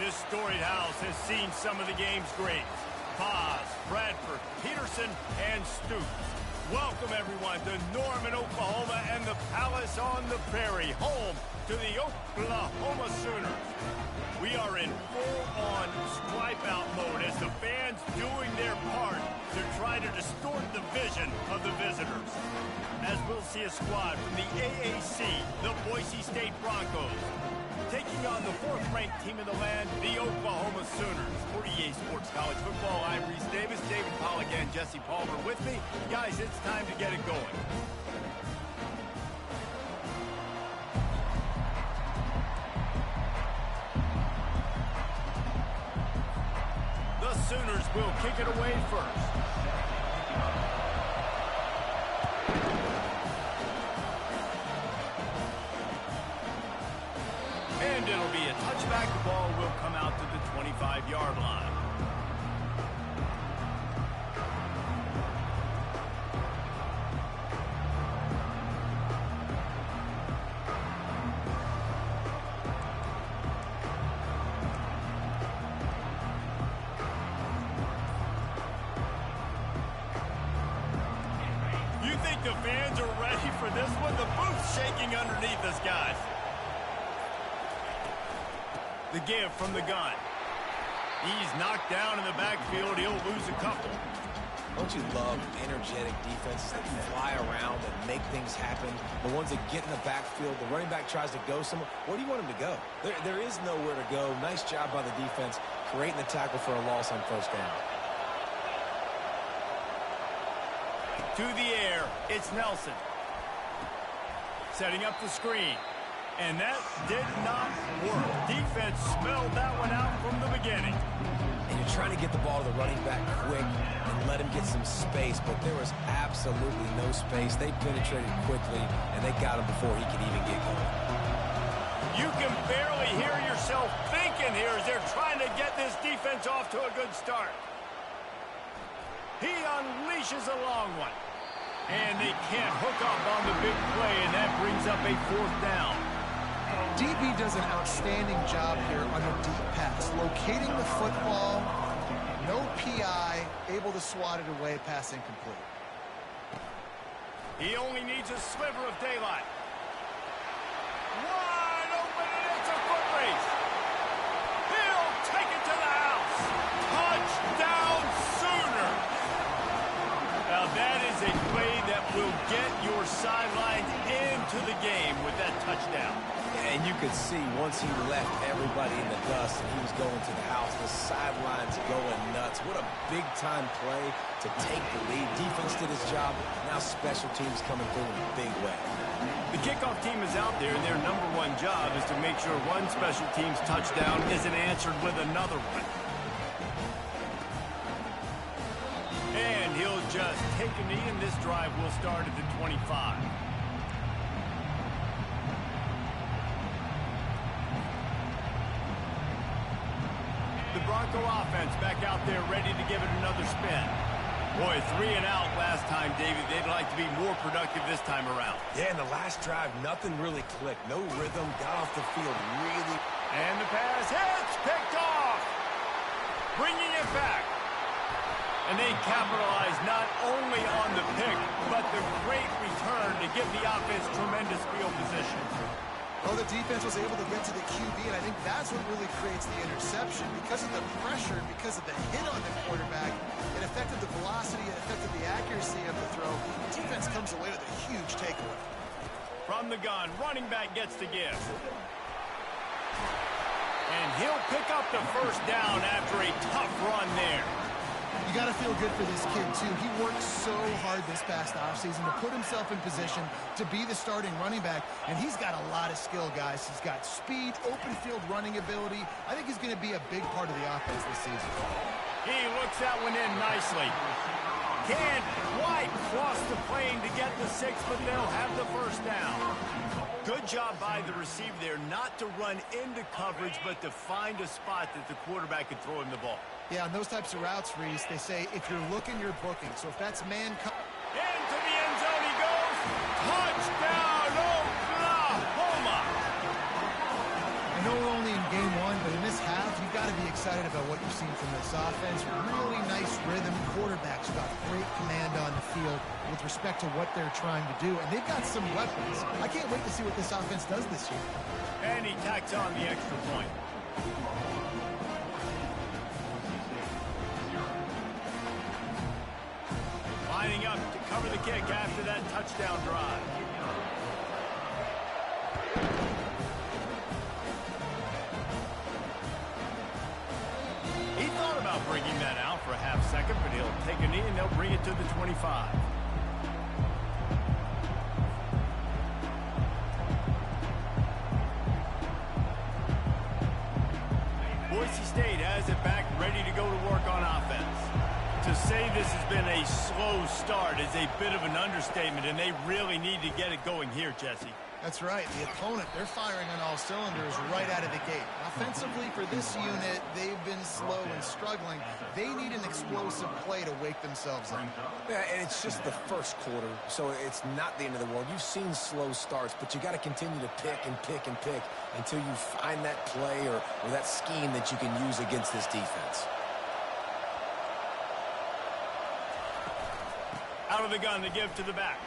This storied house has seen some of the game's greats. Boz, Bradford, Peterson, and Stoops. Welcome, everyone, to Norman, Oklahoma, and the Palace on the Prairie, home to the Oklahoma Sooners. We are in full-on stripe-out mode as the fans doing their part to try to distort the vision of the visitors. As we'll see a squad from the AAC, the Boise State Broncos, taking on the fourth-ranked team in the land, the Oklahoma Sooners. For EA Sports College Football, I'm Reese Davis, David Pollack, and Jesse Palmer with me. Guys, it's time to get it going. The Sooners will kick it away first. And it'll be a touchback. The ball will come out to the 25-yard line. You think the fans are ready for this one? The booth's shaking underneath us, guys. The give from the gun. He's knocked down in the backfield. He'll lose a couple. Don't you love energetic defenses that fly around and make things happen? The ones that get in the backfield, the running back tries to go somewhere. Where do you want him to go? There is nowhere to go. Nice job by the defense creating the tackle for a loss on first down. To the air, it's Nelson. Setting up the screen. And that did not work. Defense smelled that one out from the beginning. And you're trying to get the ball to the running back quick and let him get some space, but there was absolutely no space. They penetrated quickly, and they got him before he could even get going. You can barely hear yourself thinking here as they're trying to get this defense off to a good start. He unleashes a long one. And they can't hook up on the big play, and that brings up a fourth down. DB does an outstanding job here on the deep pass, locating the football, no PI, able to swat it away, pass incomplete. He only needs a sliver of daylight. Wide open, and it's a foot race. He'll take it to the house. Touchdown, Sooner. Now that is a play that will get your sidelines into the game with that touchdown. And you could see once he left everybody in the dust and he was going to the house, the sidelines going nuts. What a big-time play to take the lead. Defense did his job. Now special teams coming through in a big way. The kickoff team is out there, and their number one job is to make sure one special team's touchdown isn't answered with another one. And he'll just take a knee, and this drive will start at the 25. The Bronco offense back out there ready to give it another spin. Boy, 3 and out last time, David. They'd like to be more productive this time around. Yeah, in the last drive, nothing really clicked. No rhythm, got off the field really. And the pass hits, picked off. Bringing it back. And they capitalize not only on the pick, but the great return to give the offense tremendous field position. Well, the defense was able to get to the QB, and I think that's what really creates the interception. Because of the pressure, because of the hit on the quarterback, it affected the velocity, it affected the accuracy of the throw. The defense comes away with a huge takeaway. From the gun, running back gets to give. And he'll pick up the first down after a tough run there. You got to feel good for this kid, too. He worked so hard this past offseason to put himself in position to be the starting running back, and he's got a lot of skill, guys. He's got speed, open field running ability. I think he's going to be a big part of the offense this season. He looks that one in nicely. Can't quite cross the plane to get the 6, but they'll have the first down. Good job by the receiver there not to run into coverage, but to find a spot that the quarterback could throw him the ball. Yeah, on those types of routes, Reese, they say if you're looking, you're booking. So if that's man... Into the end zone he goes. Touchdown, Oklahoma! I know we're only in game one, but in this half, you've got excited about what you've seen from this offense. Really nice rhythm. Quarterbacks got great command on the field with respect to what they're trying to do. And they've got some weapons. I can't wait to see what this offense does this year. And he tacks on the extra point. Lining up to cover the kick after that touchdown drive. He thought about bringing that out for a half second, but he'll take a knee and they'll bring it to the 25. Boise State has it back, ready to go to work on offense. To say this has been a slow start is a bit of an understatement, and they really need to get it going here, Jesse. That's right. The opponent, they're firing on all cylinders right out of the gate. Offensively, for this unit, they've been slow and struggling. They need an explosive play to wake themselves up. Yeah, and it's just the first quarter, so it's not the end of the world. You've seen slow starts, but you got to continue to pick and pick and pick until you find that play or that scheme that you can use against this defense. Out of the gun to give to the back.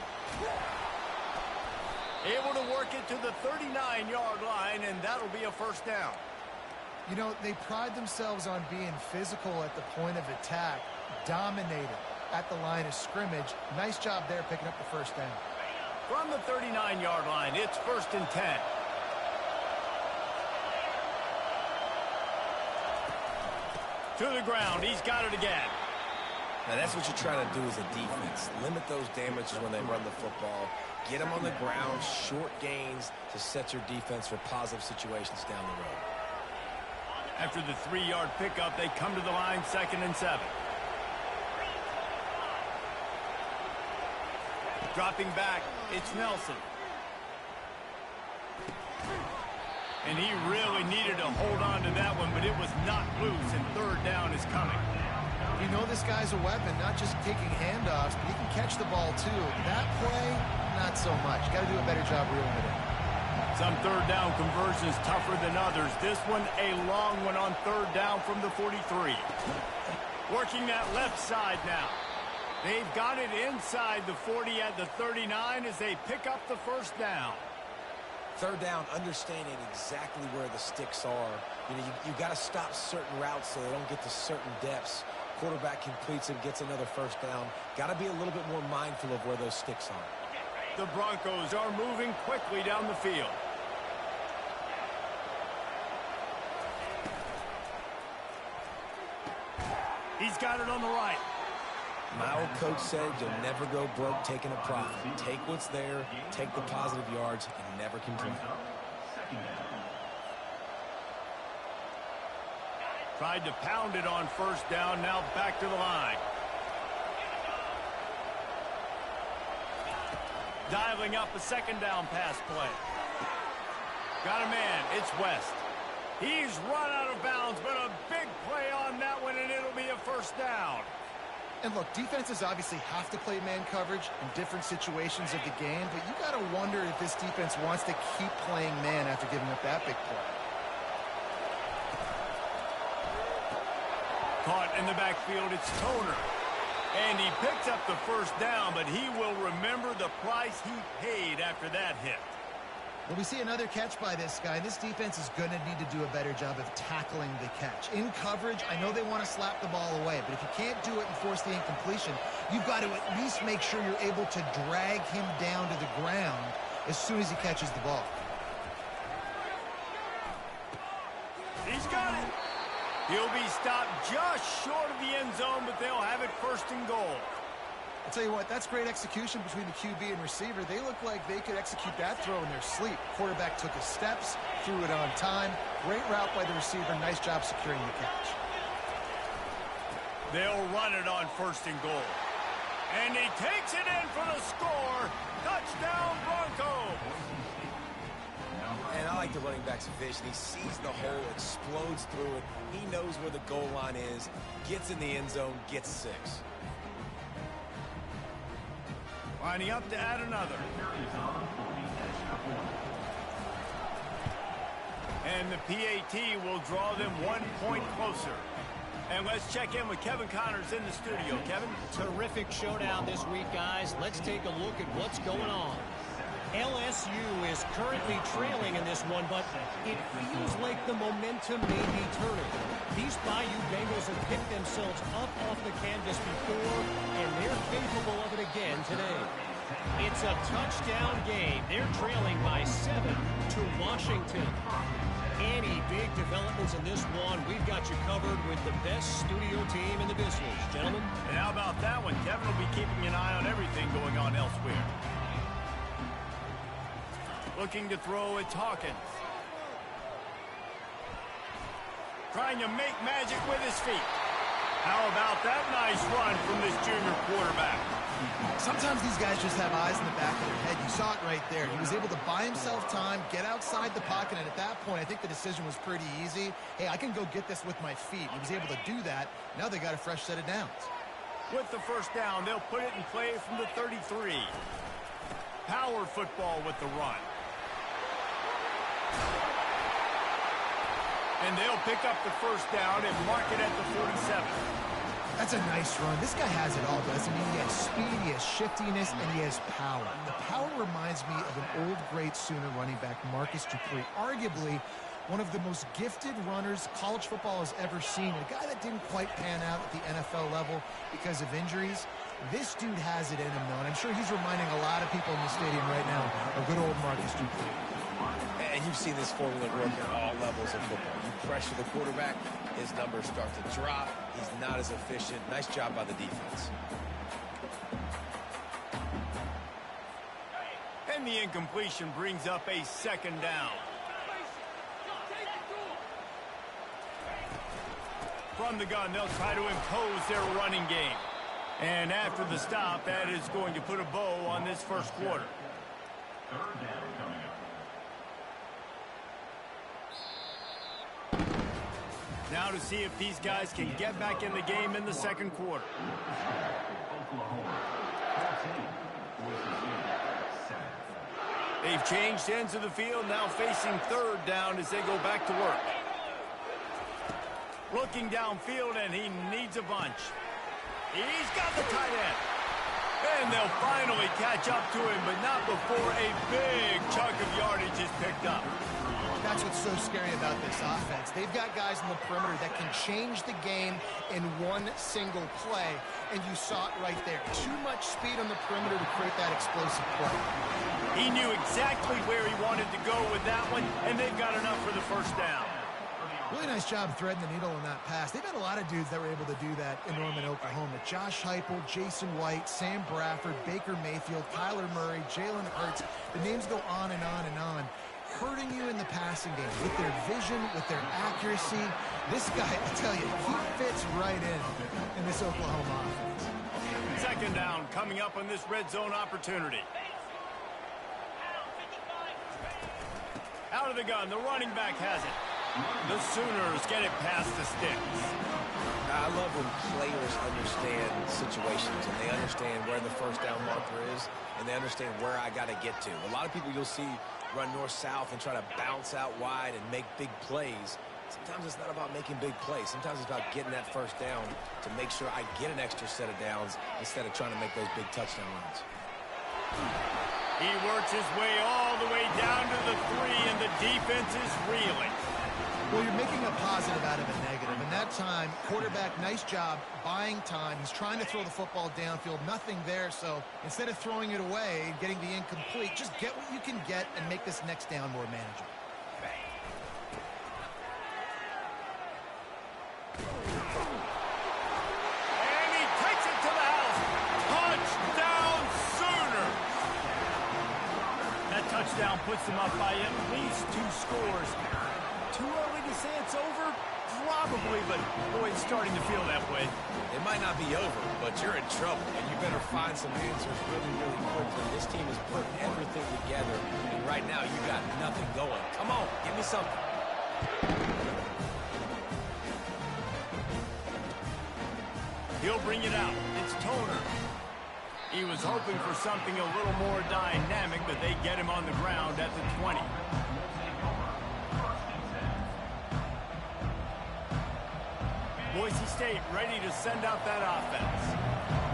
Able to work it to the 39-yard line, and that'll be a first down. You know, they pride themselves on being physical at the point of attack, dominated at the line of scrimmage. Nice job there picking up the first down. From the 39-yard line, it's 1st and 10. To the ground, he's got it again. Now, that's what you're trying to do as a defense. Limit those damages when they run the football. Get them on the ground, short gains to set your defense for positive situations down the road. After the 3-yard pickup, they come to the line, 2nd and 7. Dropping back, it's Nelson. And he really needed to hold on to that one, but it was not loose, and 3rd down is coming. You know this guy's a weapon, not just taking handoffs, but he can catch the ball too. That play, not so much. Got to do a better job reeling it in. Some 3rd down conversions tougher than others. This one a long one on 3rd down from the 43. Working that left side now. They've got it inside the 40 at the 39 as they pick up the first down. 3rd down, understanding exactly where the sticks are. You know, you got to stop certain routes so they don't get to certain depths. Quarterback completes it, gets another first down. Got to be a little bit more mindful of where those sticks are. The Broncos are moving quickly down the field. He's got it on the right. My old coach said you'll never go broke taking a profit. Take what's there, take the positive yards, and never complain. Tried to pound it on 1st down, now back to the line. Dialing up a 2nd down pass play. Got a man, it's West. He's run out of bounds, but a big play on that one, and it'll be a 1st down. And look, defenses obviously have to play man coverage in different situations of the game, but you got to wonder if this defense wants to keep playing man after giving up that big play. Caught in the backfield, it's Toner. And he picks up the 1st down, but he will remember the price he paid after that hit. Well, we see another catch by this guy. This defense is going to need to do a better job of tackling the catch. In coverage, I know they want to slap the ball away, but if you can't do it and force the incompletion, you've got to at least make sure you're able to drag him down to the ground as soon as he catches the ball. He's got it. He'll be stopped just short of the end zone, but they'll have it 1st and goal. I'll tell you what, that's great execution between the QB and receiver. They look like they could execute that throw in their sleep. Quarterback took his steps, threw it on time. Great route by the receiver. Nice job securing the catch. They'll run it on 1st and goal. And he takes it in for the score. Touchdown, Broncos. And I like the running back's vision. He sees the hole, explodes through it. He knows where the goal line is, gets in the end zone, gets 6. Lining up to add another. And the PAT will draw them 1 point closer. And let's check in with Kevin Connors in the studio. Kevin? Terrific showdown this week, guys. Let's take a look at what's going on. LSU is currently trailing in this one, but it feels like the momentum may be turning. These Bayou Bengals have picked themselves up off the canvas before, and they're capable of it again today. It's a touchdown game. They're trailing by 7 to Washington. Any big developments in this one, we've got you covered with the best studio team in the business, gentlemen. And how about that one? Kevin will be keeping an eye on everything going on elsewhere. Looking to throw, it's Hawkins. Trying to make magic with his feet. How about that nice run from this junior quarterback? Sometimes these guys just have eyes in the back of their head. You saw it right there. He was able to buy himself time, get outside the pocket, and at that point, I think the decision was pretty easy. Hey, I can go get this with my feet. He was able to do that. Now they got a fresh set of downs. With the first down, they'll put it in play from the 33. Power football with the run. And they'll pick up the first down and mark it at the 47. That's a nice run. This guy has it all, doesn't he? He has speed, he has shiftiness, and he has power. The power reminds me of an old great Sooner running back, Marcus Dupree. Arguably one of the most gifted runners college football has ever seen. A guy that didn't quite pan out at the NFL level because of injuries. This dude has it in him, though, and I'm sure he's reminding a lot of people in the stadium right now of good old Marcus Dupree. And you've seen this formula work at all levels of football. You pressure the quarterback, his numbers start to drop. He's not as efficient. Nice job by the defense. And the incompletion brings up a second down. From the gun, they'll try to impose their running game. And after the stop, that is going to put a bow on this first quarter. Third down coming up. Now to see if these guys can get back in the game in the second quarter. They've changed ends of the field, now facing third down as they go back to work. Looking downfield, and he needs a bunch. He's got the tight end. And they'll finally catch up to him, but not before a big chunk of yardage is picked up. That's what's so scary about this offense. They've got guys in the perimeter that can change the game in one single play, and you saw it right there. Too much speed on the perimeter to create that explosive play. He knew exactly where he wanted to go with that one, and they've got enough for the first down. Really nice job threading the needle on that pass. They've had a lot of dudes that were able to do that in Norman, Oklahoma. Josh Heupel, Jason White, Sam Bradford, Baker Mayfield, Kyler Murray, Jalen Hurts. The names go on and on and on. Hurting you in the passing game with their vision, with their accuracy. This guy, I tell you, he fits right in this Oklahoma offense. Second down coming up on this red zone opportunity. Out of the gun, the running back has it. The Sooners get it past the sticks. I love when players understand situations and they understand where the first down marker is and they understand where I got to get to. A lot of people you'll see run north-south and try to bounce out wide and make big plays. Sometimes it's not about making big plays. Sometimes it's about getting that first down to make sure I get an extra set of downs instead of trying to make those big touchdown runs. He works his way all the way down to the 3, and the defense is reeling. Well, you're making a positive out of a negative. And that time, quarterback, nice job buying time. He's trying to throw the football downfield. Nothing there. So instead of throwing it away and getting the incomplete, just get what you can get and make this next down more manageable. And he takes it to the house. Touchdown, Sooner. That touchdown puts them up by at least 2 scores. Too early to say it's over? Probably, but boy, it's starting to feel that way. It might not be over, but you're in trouble, and you better find some answers really, really quickly. This team is putting everything together, and right now you got nothing going. Come on, give me something. He'll bring it out. It's Toner. He was hoping for something a little more dynamic, but they get him on the ground at the 20. State ready to send out that offense.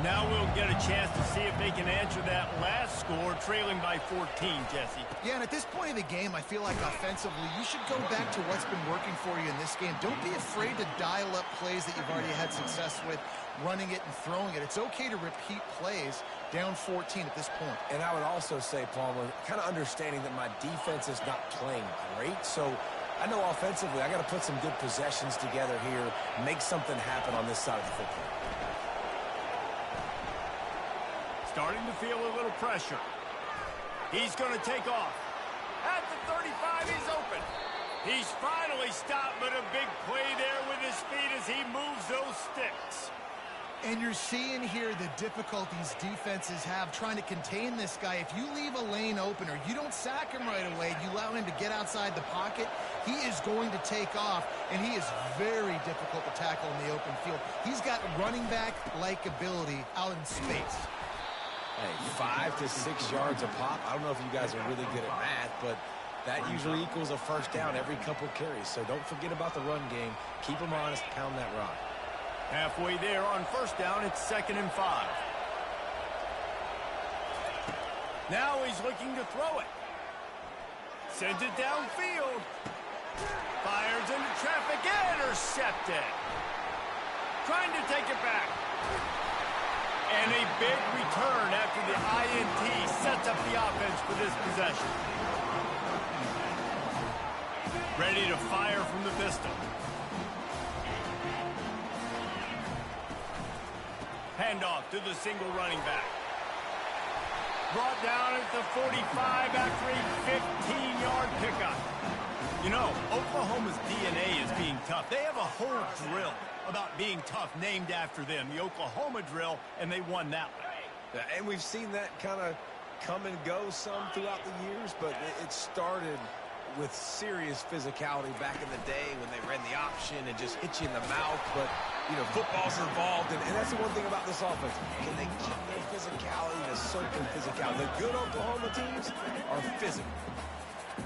Now we'll get a chance to see if they can answer that last score, trailing by 14, Jesse. Yeah, and at this point of the game, I feel like offensively, you should go back to what's been working for you in this game. Don't be afraid to dial up plays that you've already had success with, running it and throwing it. It's okay to repeat plays down 14 at this point. And I would also say, Palmer, kind of understanding that my defense is not playing great, so I know offensively I got to put some good possessions together here, make something happen on this side of the football. Starting to feel a little pressure. He's going to take off. At the 35, he's open. He's finally stopped, but a big play there with his feet as he moves those sticks. And you're seeing here the difficulties defenses have trying to contain this guy. If you leave a lane open or you don't sack him right away, you allow him to get outside the pocket, he is going to take off, and he is very difficult to tackle in the open field. He's got running back-like ability out in space. Hey, 5 to 6 yards a pop. I don't know if you guys are really good at math, but that usually equals a first down every couple carries. So don't forget about the run game. Keep them honest, pound that rock. Halfway there on first down, it's 2nd and 5. Now he's looking to throw it. Sends it downfield. Fires into traffic, intercepted. Trying to take it back. And a big return after the INT sets up the offense for this possession. Ready to fire from the pistol. Handoff to the single running back. Brought down at the 45 after a 15-yard pickup. You know, Oklahoma's DNA is being tough. They have a whole drill about being tough named after them, the Oklahoma drill, and they won that one. And we've seen that kind of come and go some throughout the years, but it started with serious physicality back in the day when they ran the option and just hit you in the mouth. But, you know, football's involved, and that's the one thing about this offense. Can they keep their physicality, the certain physicality? The good Oklahoma teams are physical.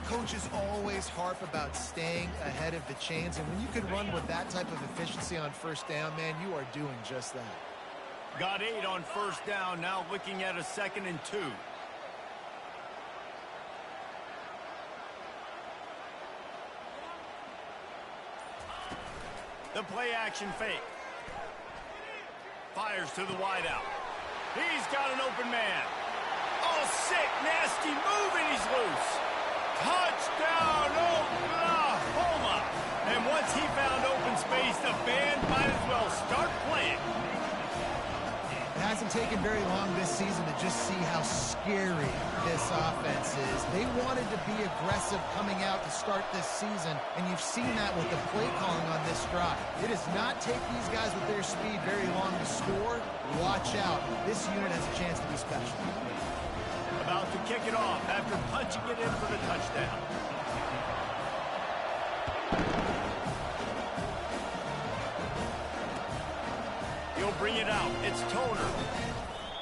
Coaches always harp about staying ahead of the chains, and when you can run with that type of efficiency on first down, man, you are doing just that. Got 8 on first down, now looking at a 2nd and 2. The play action fake. Fires to the wideout. He's got an open man. Oh, sick, nasty move, and he's loose. Touchdown, Oklahoma! And once he found open space, the band might as well start playing. It hasn't taken very long this season to just see how scary this offense is. They wanted to be aggressive coming out to start this season, and you've seen that with the play calling on this drive. It does not take these guys with their speed very long to score. Watch out. This unit has a chance to be special. About to kick it off after punching it in for the touchdown. He'll bring it out. It's Toner.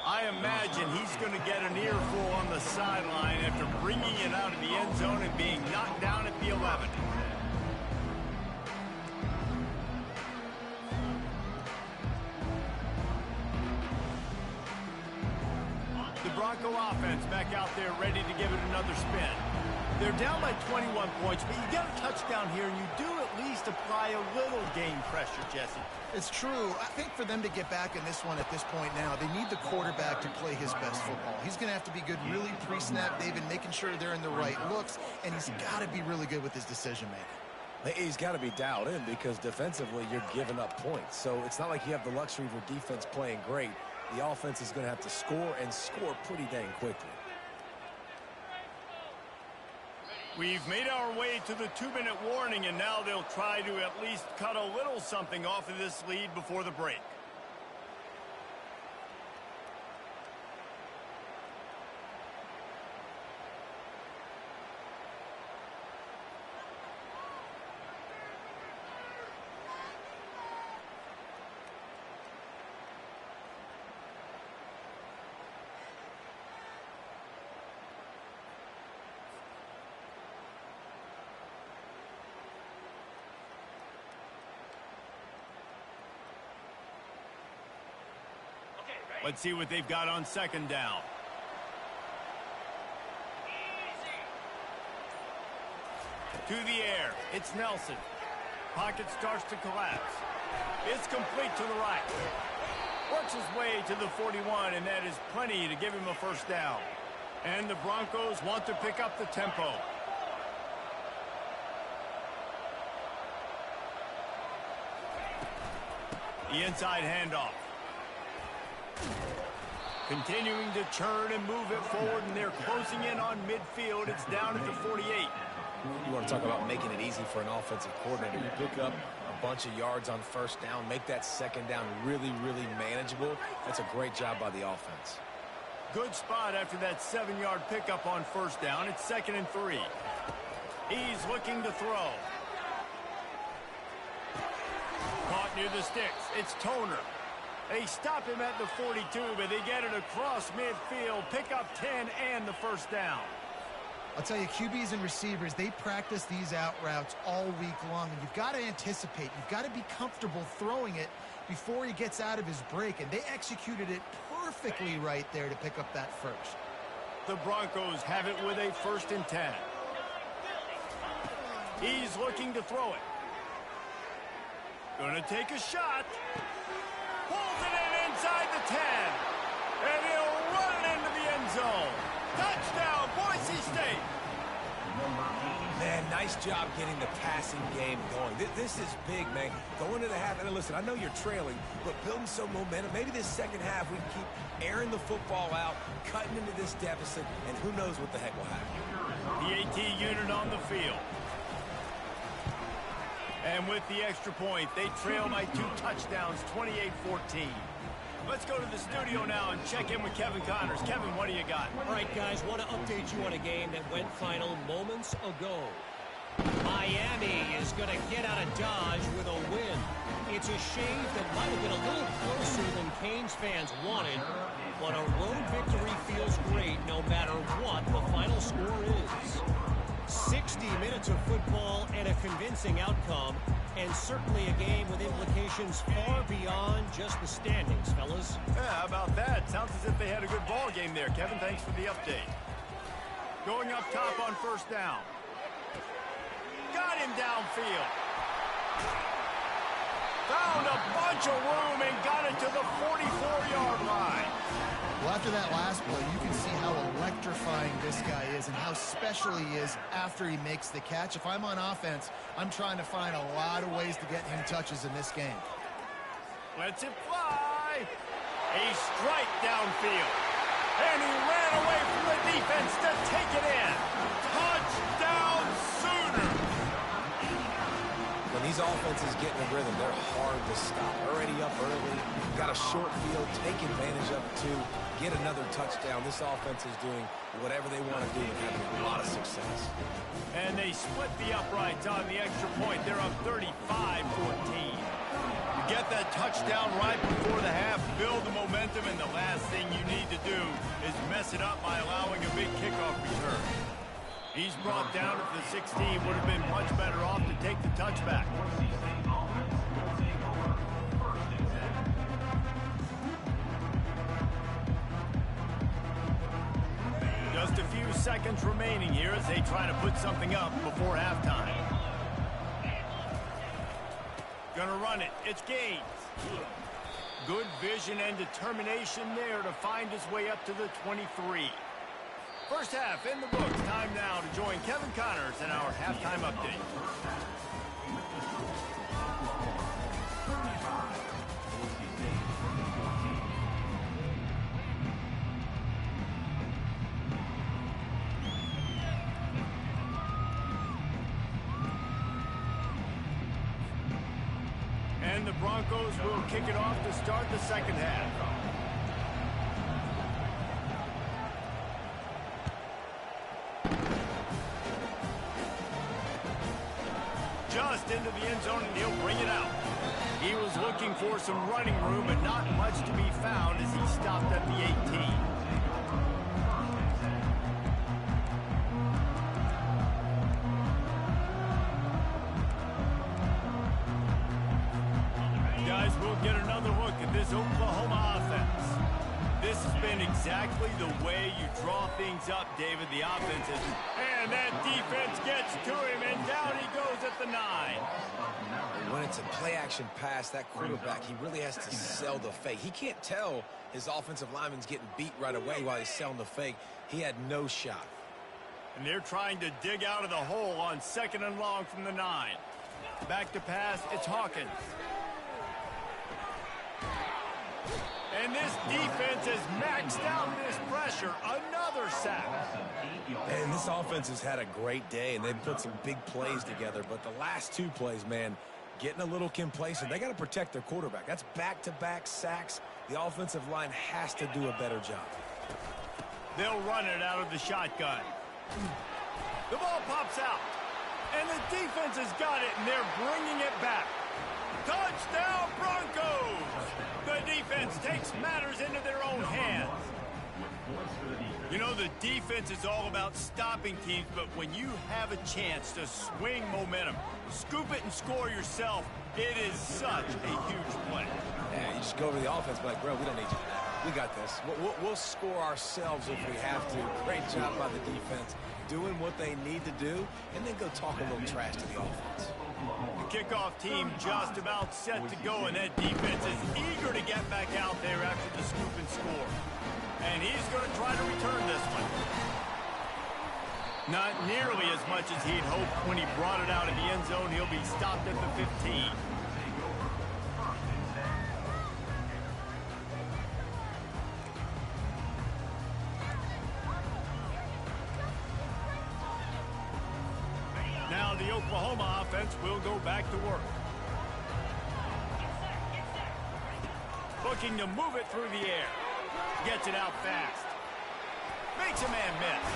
I imagine he's going to get an earful on the sideline after bringing it out of the end zone and being knocked down at the 11. Bronco offense back out there ready to give it another spin. They're down by 21 points, but you get a touchdown here, and you do at least apply a little game pressure, Jesse. It's true. I think for them to get back in this one at this point now, they need the quarterback to play his best football. He's going to have to be good really pre-snap, David, making sure they're in the right looks, and he's got to be really good with his decision-making. He's got to be dialed in because defensively you're giving up points. So it's not like you have the luxury of your defense playing great. The offense is going to have to score and score pretty dang quickly. We've made our way to the 2-minute warning, and now they'll try to at least cut a little something off of this lead before the break. Let's see what they've got on second down. To the air. It's Nelson. Pocket starts to collapse. It's complete to the right. Works his way to the 41, and that is plenty to give him a first down. And the Broncos want to pick up the tempo. The inside handoff. Continuing to churn and move it forward, and they're closing in on midfield. It's down at the 48. You want to talk about making it easy for an offensive coordinator. You pick up a bunch of yards on first down, make that second down really, really manageable. That's a great job by the offense. Good spot after that 7-yard pickup on first down. It's 2nd and 3. He's looking to throw. Caught near the sticks. It's Toner. They stop him at the 42, but they get it across midfield. Pick up 10 and the first down. I'll tell you, QBs and receivers, they practice these out routes all week long, and you've got to anticipate. You've got to be comfortable throwing it before he gets out of his break, and they executed it perfectly right there to pick up that first. The Broncos have it with a 1st and 10. He's looking to throw it. Gonna take a shot. Pulls it in inside the 10. And he'll run it into the end zone. Touchdown, Boise State. Man, nice job getting the passing game going. This is big, man. Going to the half, and listen, I know you're trailing, but building some momentum. Maybe this second half we can keep airing the football out, cutting into this deficit, and who knows what the heck will happen. The AT unit on the field. And with the extra point, they trail by 2 touchdowns, 28-14. Let's go to the studio now and check in with Kevin Connors. Kevin, what do you got? All right, guys, want to update you on a game that went final moments ago. Miami is going to get out of Dodge with a win. It's a shave that might have been a little closer than Canes fans wanted, but a road victory feels great no matter what the final score is. 60 minutes of football and a convincing outcome, and certainly a game with implications far beyond just the standings, fellas. Yeah, how about that? Sounds as if they had a good ball game there. Kevin, thanks for the update. Going up top on first down. Got him downfield. Found a bunch of room and got it to the 44-yard line. Well, after that last play, you can see how electrifying this guy is and how special he is after he makes the catch. If I'm on offense, I'm trying to find a lot of ways to get him touches in this game. Lets it fly. A strike downfield. And he ran away from the defense to take it in. Touchdown Sooners. When these offenses get in a rhythm, they're hard to stop. Already up early, got a short field, take advantage of it too, get another touchdown. This offense is doing whatever they want to do and having a lot of success. And they split the uprights on the extra point. They're up 35-14. You get that touchdown right before the half, build the momentum, and the last thing you need to do is mess it up by allowing a big kickoff return. He's brought down at the 16. Would have been much better off to take the touchback. Just a few seconds remaining here as they try to put something up before halftime. Gonna run it. It's Gaines. Good vision and determination there to find his way up to the 23. First half in the books. Time now to join Kevin Connors in our halftime update. And the Broncos will kick it off to start the second half. Just into the end zone, and he'll bring it out. He was looking for some running room, but not much to be found as he stopped at the 18. Guys, we'll get another look at this Oklahoma offense. This has been exactly the way you draw things up, David. The offense is, and that defense gets to him, and down he goes at the 9. When it's a play-action pass, that quarterback, he really has to sell the fake. He can't tell his offensive lineman's getting beat right away while he's selling the fake. He had no shot. And they're trying to dig out of the hole on 2nd and long from the 9. Back to pass, it's Hawkins. And this defense has maxed out this pressure. Another sack. And this offense has had a great day, and they've put some big plays together. But the last 2 plays, man, getting a little complacent. They got to protect their quarterback. That's back-to-back sacks. The offensive line has to do a better job. They'll run it out of the shotgun. The ball pops out. And the defense has got it, and they're bringing it back. Touchdown, Broncos! The defense takes matters into their own hands. You know, the defense is all about stopping teams, but when you have a chance to swing momentum, scoop it and score yourself, it is such a huge play. Yeah, you just go over the offense, be like, bro, we don't need you for that. We got this. We'll score ourselves if we have to. Great job by the defense, doing what they need to do, and then go talk a little trash to the offense. The kickoff team just about set to go, and that defense is eager to get back out there after the scoop and score. And he's going to try to return this one. Not nearly as much as he'd hoped when he brought it out of the end zone. He'll be stopped at the 15. Now the Oklahoma offense will go back to work. Looking to move it through the air. Gets it out fast. Makes a man miss.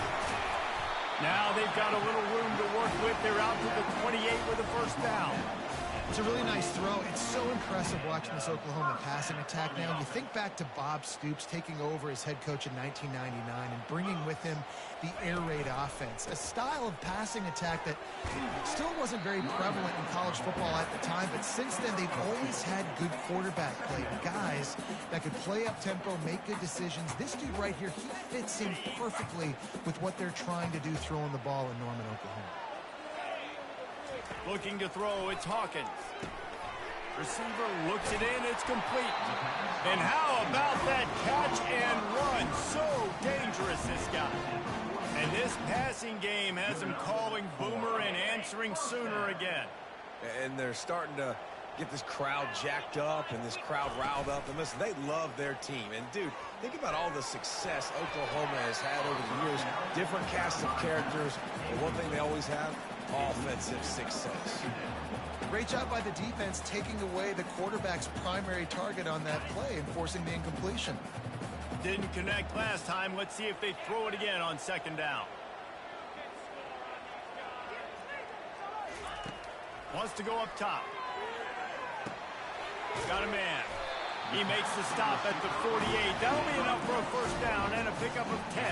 Now they've got a little room to work with. They're out to the 28 with a first down. It's a really nice throw. It's so impressive watching this Oklahoma passing attack now. You think back to Bob Stoops taking over as head coach in 1999 and bringing with him the air raid offense, a style of passing attack that still wasn't very prevalent in college football at the time, but since then they've always had good quarterback play, guys that could play up tempo, make good decisions. This dude right here, he fits in perfectly with what they're trying to do throwing the ball in Norman, Oklahoma. Looking to throw, it's Hawkins. Receiver looks it in, it's complete. And how about that catch and run? So dangerous, this guy. And this passing game has him calling boomer and answering sooner again. And they're starting to get this crowd jacked up and this crowd riled up. And listen, they love their team. And, dude, think about all the success Oklahoma has had over the years. Different casts of characters. But one thing they always have, offensive success. Great job by the defense taking away the quarterback's primary target on that play and forcing the incompletion. Didn't connect last time. Let's see if they throw it again on 2nd down. Wants to go up top. Got a man. He makes the stop at the 48. That'll be enough for a first down and a pickup of 10.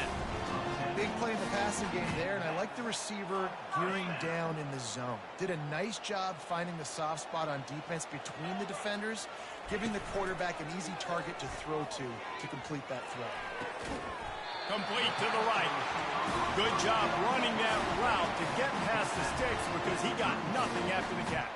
Big play in the passing game there, and I like the receiver gearing down in the zone. Did a nice job finding the soft spot on defense between the defenders, giving the quarterback an easy target to throw to complete that throw. Complete to the right. Good job running that route to get past the sticks because he got nothing after the catch.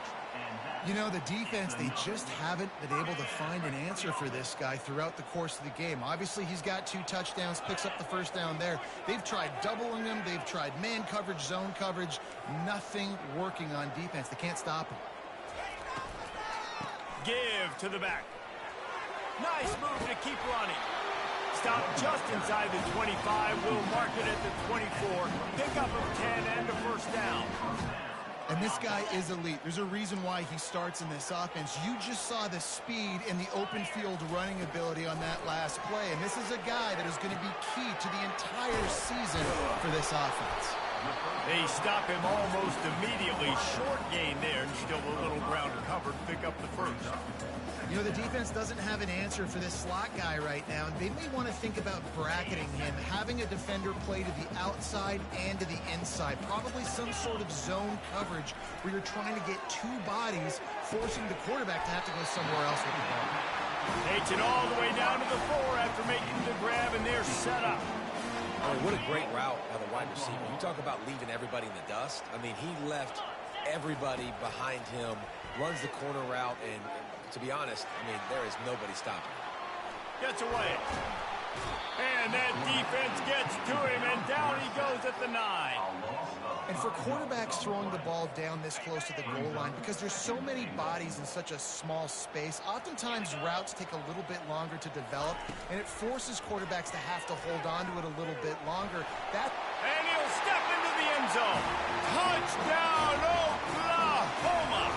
You know, the defense, they just haven't been able to find an answer for this guy throughout the course of the game. Obviously, he's got 2 touchdowns, picks up the first down there. They've tried doubling him. They've tried man coverage, zone coverage. Nothing working on defense. They can't stop him. Give to the back. Nice move to keep running. Stop just inside the 25. We'll mark it at the 24. Pickup of 10 and a first down. And this guy is elite. There's a reason why he starts in this offense. You just saw the speed and the open field running ability on that last play. And this is a guy that is going to be key to the entire season for this offense. They stop him almost immediately. Short gain there, and still a little ground covered. Pick up the first. You know, the defense doesn't have an answer for this slot guy right now, and they may want to think about bracketing him, having a defender play to the outside and to the inside, probably some sort of zone coverage where you're trying to get 2 bodies, forcing the quarterback to have to go somewhere else with the ball. Takes it all the way down to the 4 after making the grab, and they're set up. Oh, what a great route by the wide receiver. You talk about leaving everybody in the dust. I mean, he left everybody behind him, runs the corner route, and to be honest, I mean, there is nobody stopping him. Gets away. And that defense gets to him, and down he goes at the 9. And for quarterbacks throwing the ball down this close to the goal line, because there's so many bodies in such a small space, oftentimes routes take a little bit longer to develop, and it forces quarterbacks to have to hold on to it a little bit longer. And he'll step into the end zone. Touchdown, Oklahoma!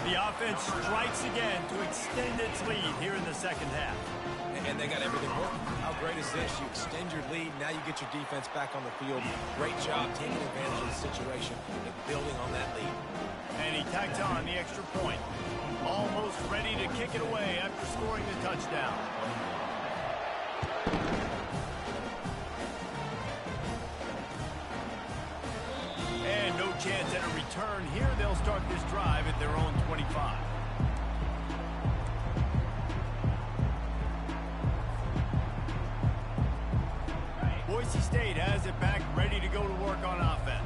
The offense strikes again to extend its lead here in the second half. And they got everything working. How great is this? You extend your lead, now you get your defense back on the field. Great job taking advantage of the situation and building on that lead. And he tacks on the extra point. Almost ready to kick it away after scoring the touchdown. And no chance at a return here. They'll start this drive at their own 25. Boise State has it back, ready to go to work on offense.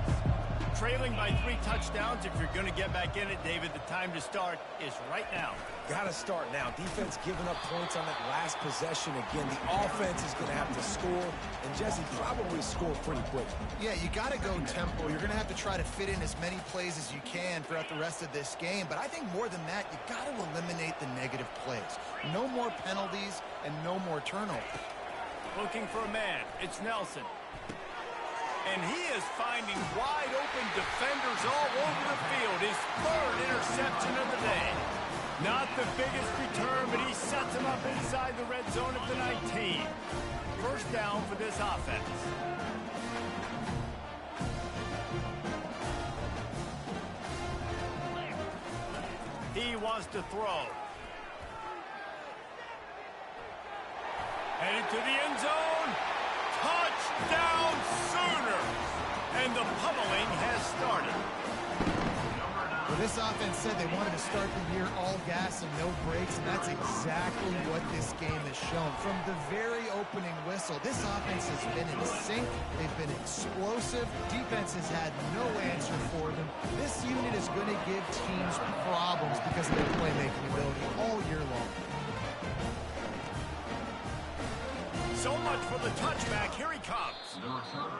Trailing by 3 touchdowns. If you're going to get back in it, David, the time to start is right now. Got to start now. Defense giving up points on that last possession. Again, the offense is going to have to score, and Jesse probably score pretty quick. Yeah, you got to go tempo. You're going to have to try to fit in as many plays as you can throughout the rest of this game. But I think more than that, you got to eliminate the negative plays. No more penalties and no more turnovers. Looking for a man. It's Nelson. And he is finding wide-open defenders all over the field. His 3rd interception of the day. Not the biggest return, but he sets him up inside the red zone at the 19. First down for this offense. He wants to throw. Headed to the end zone. Touchdown Sooners! And the pummeling has started. Well, this offense said they wanted to start the year all gas and no brakes, and that's exactly what this game has shown. From the very opening whistle, this offense has been in sync. They've been explosive. Defense has had no answer for them. This unit is going to give teams problems because of their playmaking ability all year long. So much for the touchback. Here he comes.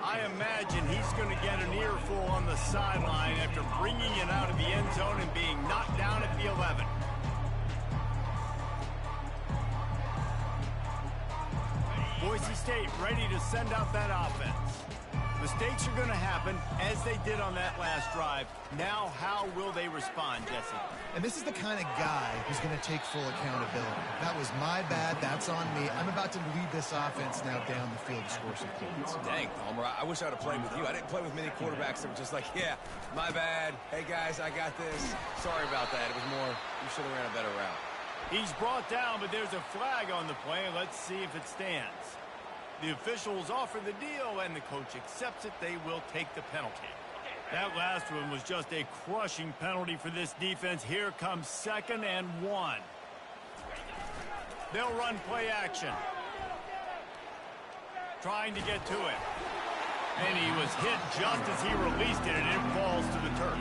I imagine he's going to get an earful on the sideline after bringing it out of the end zone and being knocked down at the 11. Boise State ready to send out that offense. Mistakes are going to happen, as they did on that last drive. Now, how will they respond, Jesse? And this is the kind of guy who's going to take full accountability. That was my bad. That's on me. I'm about to lead this offense now down the field to score some points. Dang, Palmer, I wish I would have played with you. I didn't play with many quarterbacks that were just like, yeah, my bad. Hey, guys, I got this. Sorry about that. It was more, you should have ran a better route. He's brought down, but there's a flag on the play. Let's see if it stands. The officials offer the deal, and the coach accepts it. They will take the penalty. That last one was just a crushing penalty for this defense. Here comes 2nd and 1. They'll run play action. Trying to get to it. And he was hit just as he released it, and it falls to the turf.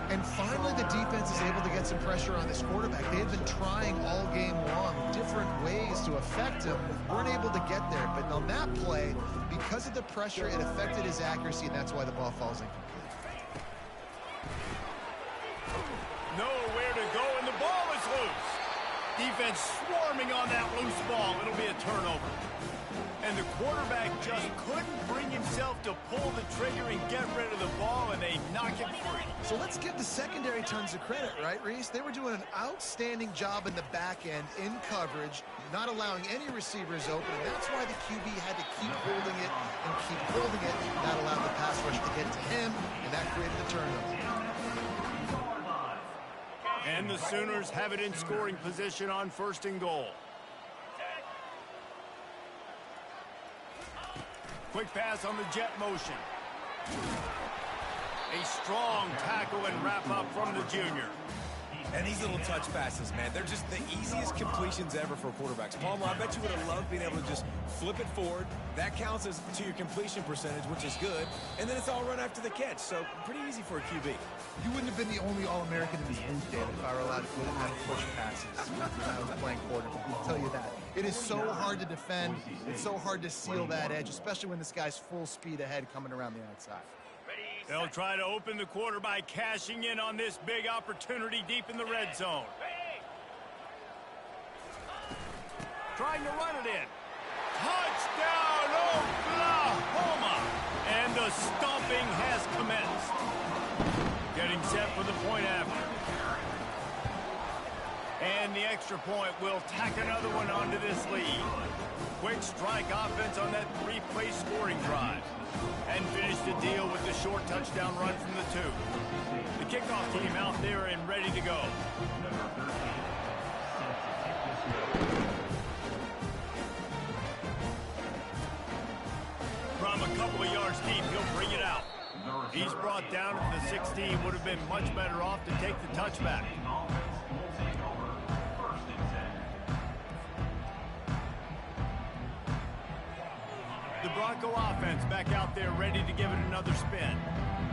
And finally, the defense is able to get some pressure on this quarterback. They have been trying all game long different ways to affect him. Weren't able to get there. But on that play, because of the pressure, it affected his accuracy, and that's why the ball falls incomplete. Nowhere to go, and the ball is loose. Defense swarming on that loose ball. It'll be a turnover. And the quarterback just couldn't bring himself to pull the trigger and get rid of the ball, and they knock it free. So let's give the secondary tons of credit, right, Reese? They were doing an outstanding job in the back end, in coverage, not allowing any receivers open, and that's why the QB had to keep holding it and keep holding it. That allowed the pass rush to get to him, and that created the turnover. And the Sooners have it in scoring position on 1st and goal. Quick pass on the jet motion. A strong tackle and wrap up from the junior. And these little touch passes, man, they're just the easiest completions ever for quarterbacks. Palmer, I bet you would have loved being able to just flip it forward. That counts as to your completion percentage, which is good. And then it's all run after the catch. So pretty easy for a QB. You wouldn't have been the only All-American in this booth, David, if I were allowed to have push passes when I was playing quarterback. I'll tell you that. It is so hard to defend. It's so hard to seal that edge, especially when this guy's full speed ahead coming around the outside. They'll try to open the quarter by cashing in on this big opportunity deep in the red zone. Trying to run it in. Touchdown, Oklahoma! And the stomping has commenced. Getting set for the point after. And the extra point will tack another one onto this lead. Quick strike offense on that three-play scoring drive. And finish the deal with the short touchdown run from the 2. The kickoff team out there and ready to go. From a couple of yards deep, he'll bring it out. He's brought down at the 16. Would have been much better off to take the touchback. The Bronco offense back out there ready to give it another spin.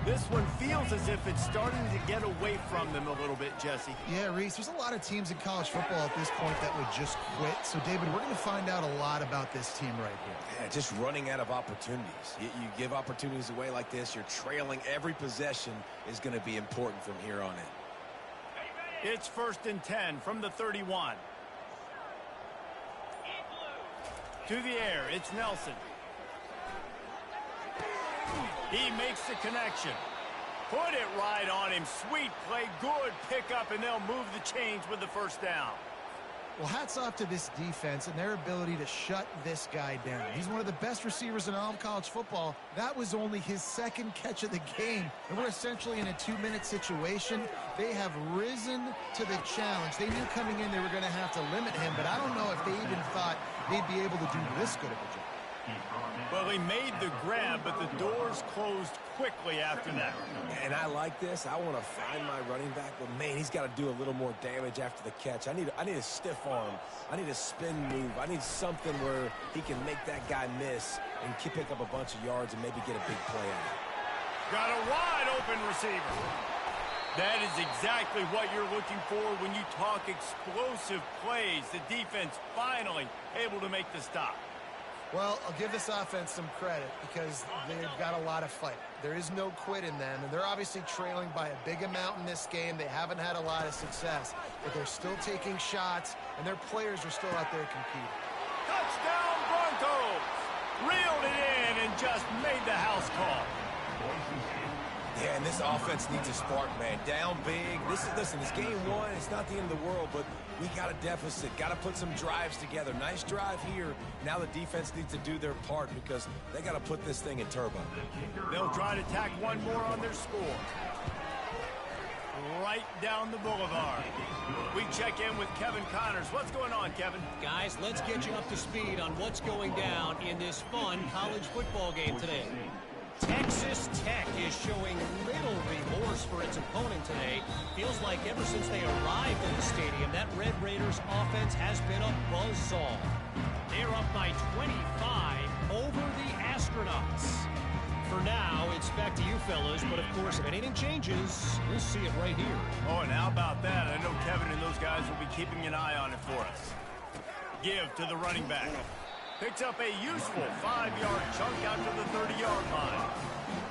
This one feels as if it's starting to get away from them a little bit, Jesse. Yeah, Reese, there's a lot of teams in college football at this point that would just quit. So, David, we're going to find out a lot about this team right here. Yeah, just running out of opportunities. You give opportunities away like this, you're trailing. Every possession is going to be important from here on in. It's 1st and 10 from the 31. To the air, it's Nelson. He makes the connection. Put it right on him. Sweet play, good pickup, and they'll move the chains with the first down. Well, hats off to this defense and their ability to shut this guy down. He's one of the best receivers in all of college football. That was only his 2nd catch of the game, and we're essentially in a 2-minute situation. They have risen to the challenge. They knew coming in they were going to have to limit him, but I don't know if they even thought they'd be able to do this good of a job. Well, he made the grab, but the doors closed quickly after that. And I like this. I want to find my running back, but man, he's got to do a little more damage after the catch. I need a stiff arm. I need a spin move. I need something where he can make that guy miss and pick up a bunch of yards and maybe get a big play out of it. Got a wide open receiver. That is exactly what you're looking for when you talk explosive plays. The defense finally able to make the stop. Well, I'll give this offense some credit because they've got a lot of fight. There is no quit in them, and they're obviously trailing by a big amount in this game. They haven't had a lot of success, but they're still taking shots, and their players are still out there competing. Touchdown Broncos! Reeled it in and just made the house call. Yeah, and this offense needs a spark, man. Down big. Listen, it's game 1. It's not the end of the world, but we got a deficit. Got to put some drives together. Nice drive here. Now the defense needs to do their part because they got to put this thing in turbo. They'll try to tack one more on their score. Right down the boulevard. We check in with Kevin Connors. What's going on, Kevin? Guys, let's get you up to speed on what's going down in this fun college football game today. Texas Tech is showing little remorse for its opponent today. Feels like ever since they arrived in the stadium, that Red Raiders offense has been a buzzsaw. They're up by 25 over the Astronauts. For now, it's back to you fellas, but of course, if anything changes, we'll see it right here. Oh, and how about that? I know Kevin and those guys will be keeping an eye on it for us. Give to the running back. Picks up a useful 5-yard chunk out to the 30-yard line.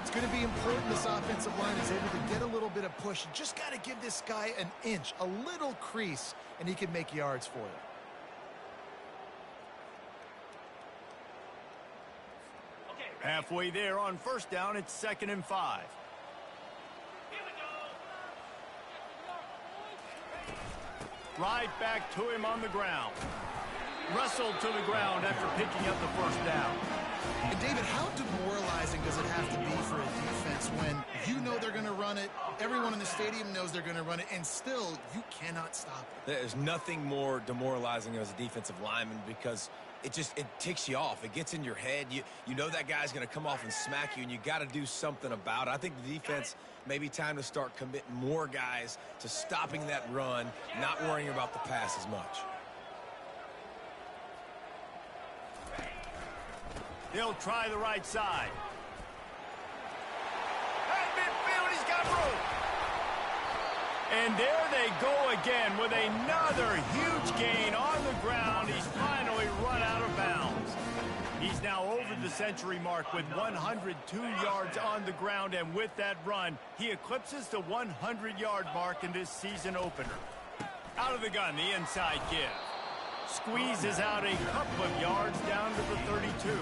It's going to be important this offensive line is able to get a little bit of push. You just got to give this guy an inch, a little crease, and he can make yards for you. Halfway there on first down, it's 2nd and 5. Right back to him on the ground. Wrestled to the ground after picking up the first down. And David, how demoralizing does it have to be for a defense when you know they're going to run it, everyone in the stadium knows they're going to run it, and still you cannot stop it? There's nothing more demoralizing as a defensive lineman because it ticks you off. It gets in your head. You know that guy's going to come off and smack you, and you got to do something about it. I think the defense, maybe time to start committing more guys to stopping that run, not worrying about the pass as much. They'll try the right side. At midfield, he's got room. And there they go again with another huge gain on the ground. He's finally run out of bounds. He's now over the century mark with 102 yards on the ground, and with that run, he eclipses the 100-yard mark in this season opener. Out of the gun, the inside give. Squeezes out a couple of yards down to the 32.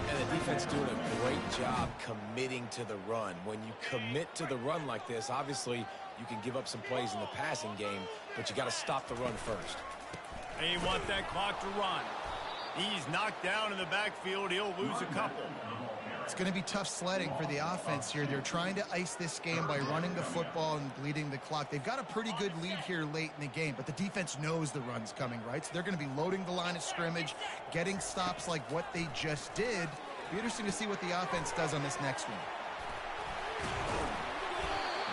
And the defense doing a great job committing to the run. When you commit to the run like this, obviously you can give up some plays in the passing game, but you got to stop the run first. They want that clock to run. He's knocked down in the backfield. He'll lose a couple. It's going to be tough sledding for the offense here. They're trying to ice this game by running the football and bleeding the clock. They've got a pretty good lead here late in the game, but the defense knows the run's coming, right? So they're going to be loading the line of scrimmage, getting stops like what they just did. It'll be interesting to see what the offense does on this next one.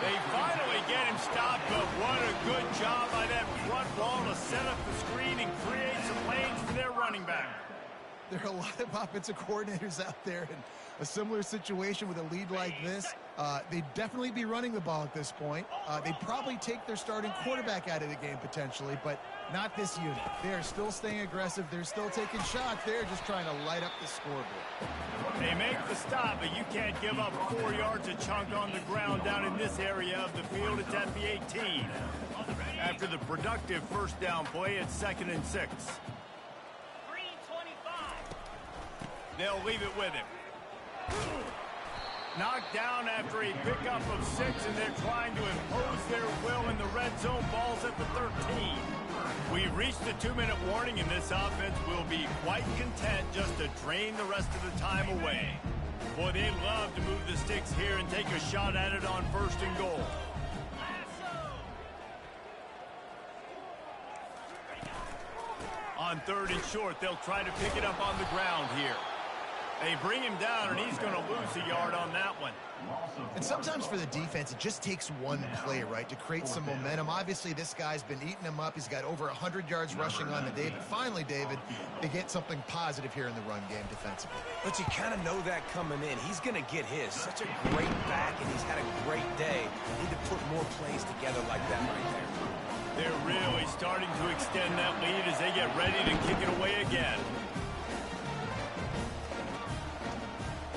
They finally get him stopped, but what a good job by that front wall to set up the screen and create some lanes for their running back. There are a lot of offensive coordinators out there in a similar situation with a lead like this. They'd definitely be running the ball at this point. They'd probably take their starting quarterback out of the game potentially, but not this unit. They are still staying aggressive. They're still taking shots. They're just trying to light up the scoreboard. They make the stop, but you can't give up 4 yards a chunk on the ground down in this area of the field. It's at the 18. After the productive first down play, it's 2nd and 6. They'll leave it with him. Knocked down after a pickup of 6, and they're trying to impose their will in the red zone. Ball's at the 13. We've reached the 2-minute warning, and this offense will be quite content just to drain the rest of the time away. Boy, they love to move the sticks here and take a shot at it on 1st and goal. On 3rd and short, they'll try to pick it up on the ground here. They bring him down, and he's going to lose a yard on that one. And sometimes for the defense, it just takes one play, right, to create some momentum. Obviously, this guy's been eating him up. He's got over 100 yards rushing on the day. But finally, David, they get something positive here in the run game defensively. But you kind of know that coming in. He's going to get his. Such a great back, and he's had a great day. They need to put more plays together like that right there. They're really starting to extend that lead as they get ready to kick it away again.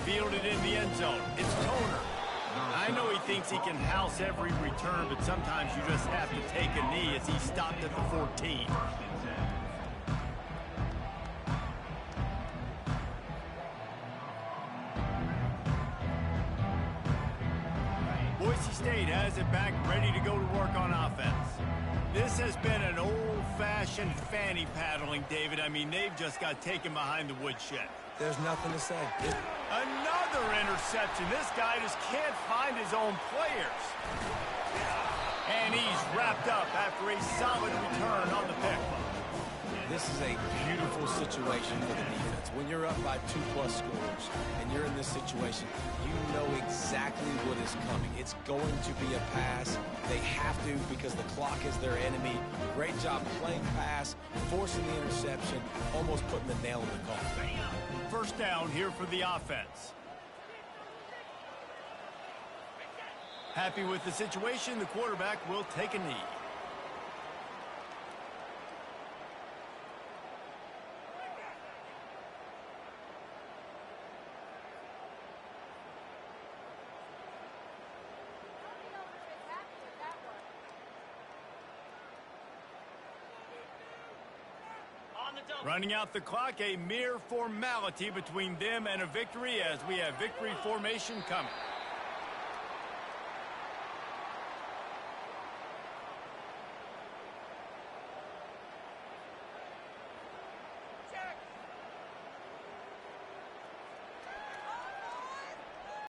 Fielded in the end zone. It's Toner. I know he thinks he can house every return, but sometimes you just have to take a knee as he stopped at the 14. Boise State has it back, ready to go to work on offense. This has been an old-fashioned fanny paddling, David. I mean, they've just got taken behind the woodshed. There's nothing to say. Another interception. This guy just can't find his own players. And he's wrapped up after a solid return on the pick. This is a beautiful situation for the defense. When you're up by 2+ scores and you're in this situation, you know exactly what is coming. It's going to be a pass. They have to because the clock is their enemy. Great job playing pass, forcing the interception, almost putting the nail in the coffin. 1st down here for the offense. Happy with the situation, the quarterback will take a knee. Running out the clock, a mere formality between them and a victory as we have victory formation coming.